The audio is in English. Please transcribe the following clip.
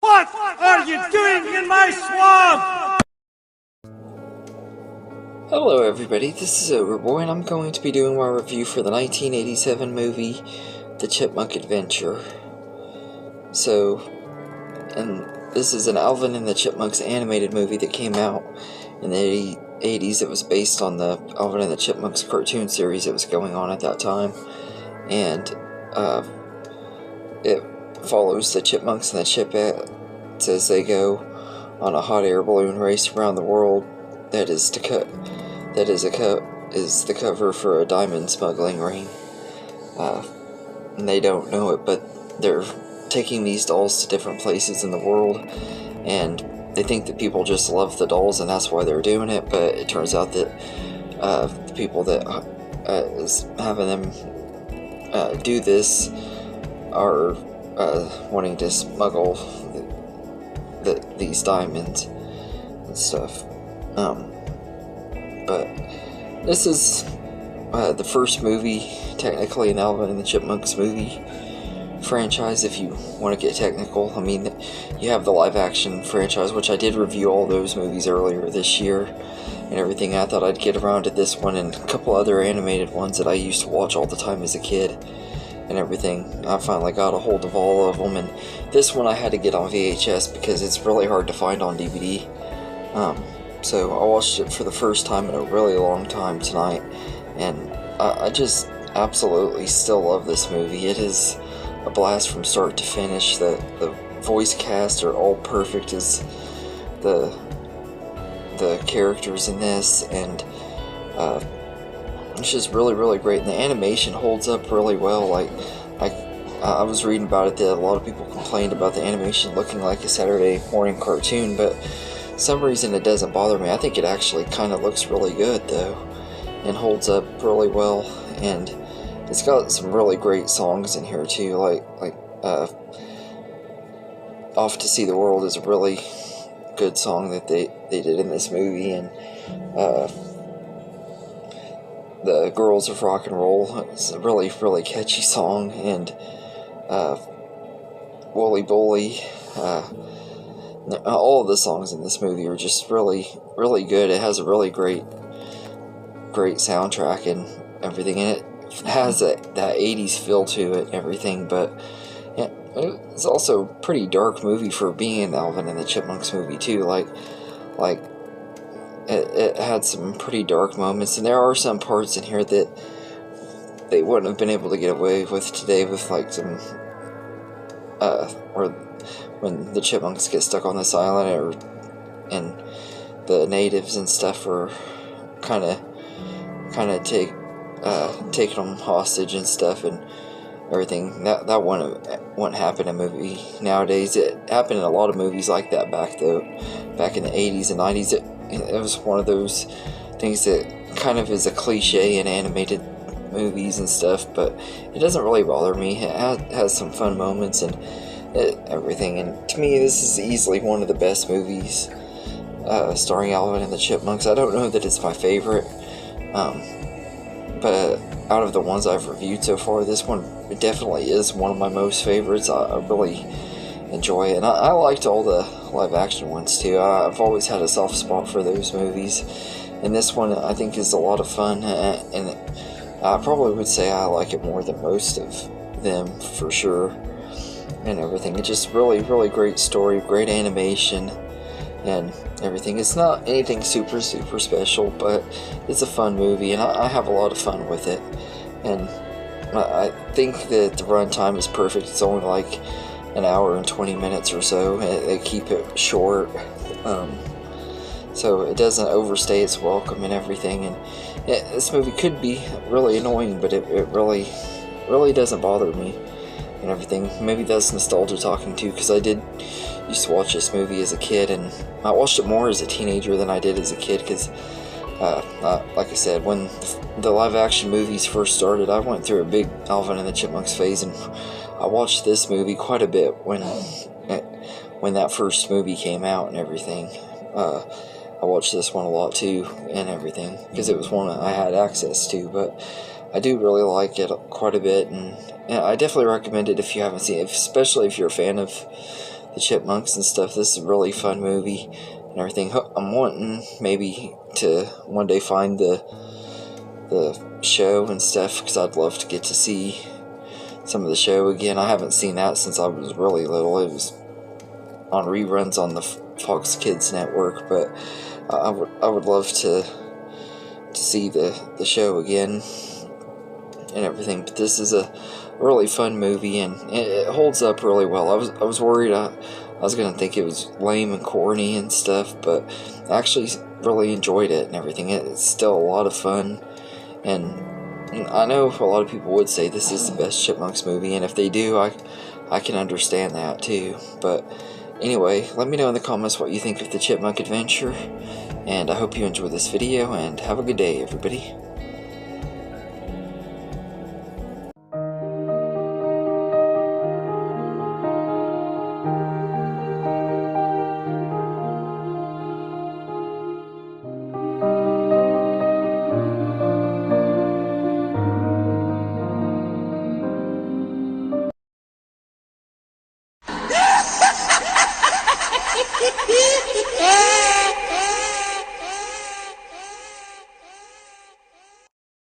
What are you doing in my swamp? Hello everybody, this is Overboy, and I'm going to be doing my review for the 1987 movie, The Chipmunk Adventure. And this is an Alvin and the Chipmunks animated movie that came out in the 80s. It was based on the Alvin and the Chipmunks cartoon series that was going on at that time. And it follows the Chipmunks and the Chippettes as they go on a hot air balloon race around the world that is the cover for a diamond smuggling ring. And they don't know it, but they're taking these dolls to different places in the world, and they think that people just love the dolls and that's why they're doing it, but it turns out that the people that is having them do this are wanting to smuggle these diamonds and stuff. But this is the first movie, technically, in Alvin and the Chipmunks movie franchise, if you want to get technical. I mean, you have the live-action franchise, which I did review all those movies earlier this year and everything. I thought I'd get around to this one and a couple other animated ones that I used to watch all the time as a kid and everything. I finally got a hold of all of them, and this one I had to get on VHS because it's really hard to find on DVD. So I watched it for the first time in a really long time tonight, and I just absolutely still love this movie. It is a blast from start to finish. The voice cast are all perfect as the characters in this, and it's just really great, and the animation holds up really well. I was reading about it that a lot of people complained about the animation looking like a Saturday morning cartoon, but for some reason it doesn't bother me. I think it actually kind of looks really good though, and holds up really well, and it's got some really great songs in here too, like Off to See the World is a really good song that they did in this movie, and The Girls of Rock and Roll is a really catchy song, and Wooly Bully, all of the songs in this movie are just really good. It has a really great soundtrack and everything, and it has that 80s feel to it and everything, but yeah, it's also a pretty dark movie for being an Alvin and the Chipmunks movie too. Like it had some pretty dark moments, and there are some parts in here that they wouldn't have been able to get away with today, with like some or when the chipmunks get stuck on this island, and the natives and stuff are kind of taking them hostage and stuff and everything. That wouldn't happen in a movie nowadays. It happened in a lot of movies like that back in the 80s and 90s. It was one of those things that kind of is a cliche in animated movies and stuff, but it doesn't really bother me. It has some fun moments and everything, and to me this is easily one of the best movies starring Alvin and the Chipmunks. I don't know that it's my favorite, but out of the ones I've reviewed so far, this one definitely is one of my most favorites. I really enjoy it, and I liked all the live action ones too. I've always had a soft spot for those movies, and this one I think is a lot of fun, and I probably would say I like it more than most of them for sure, and everything. It's just really great story, great animation, and everything. It's not anything super special, but it's a fun movie, and I have a lot of fun with it, and I think that the runtime is perfect. It's only like an hour and 20 minutes or so. They keep it short, so it doesn't overstay its welcome and everything, and this movie could be really annoying, but it really doesn't bother me and everything. Maybe that's nostalgia talking too, because I used to watch this movie as a kid, and I watched it more as a teenager than I did as a kid, because like I said, when the live action movies first started, I went through a big Alvin and the Chipmunks phase, and I watched this movie quite a bit when that first movie came out and everything. I watched this one a lot too and everything, because it was one I had access to, but I do really like it quite a bit, and I definitely recommend it if you haven't seen it, especially if you're a fan of the the chipmunks and stuff. This is a really fun movie and everything. I'm wanting maybe to one day find the show and stuff, because I'd love to get to see some of the show again. I haven't seen that since I was really little. It was on reruns on the Fox Kids network, but I would love to see the show again and everything. But this is a really fun movie, and it holds up really well. I was worried I was gonna think it was lame and corny and stuff, but I actually really enjoyed it and everything. It's still a lot of fun, and I know a lot of people would say this is the best Chipmunks movie, and if they do, I can understand that too. But anyway, let me know in the comments what you think of the Chipmunk Adventure, and I hope you enjoyed this video, and have a good day, everybody.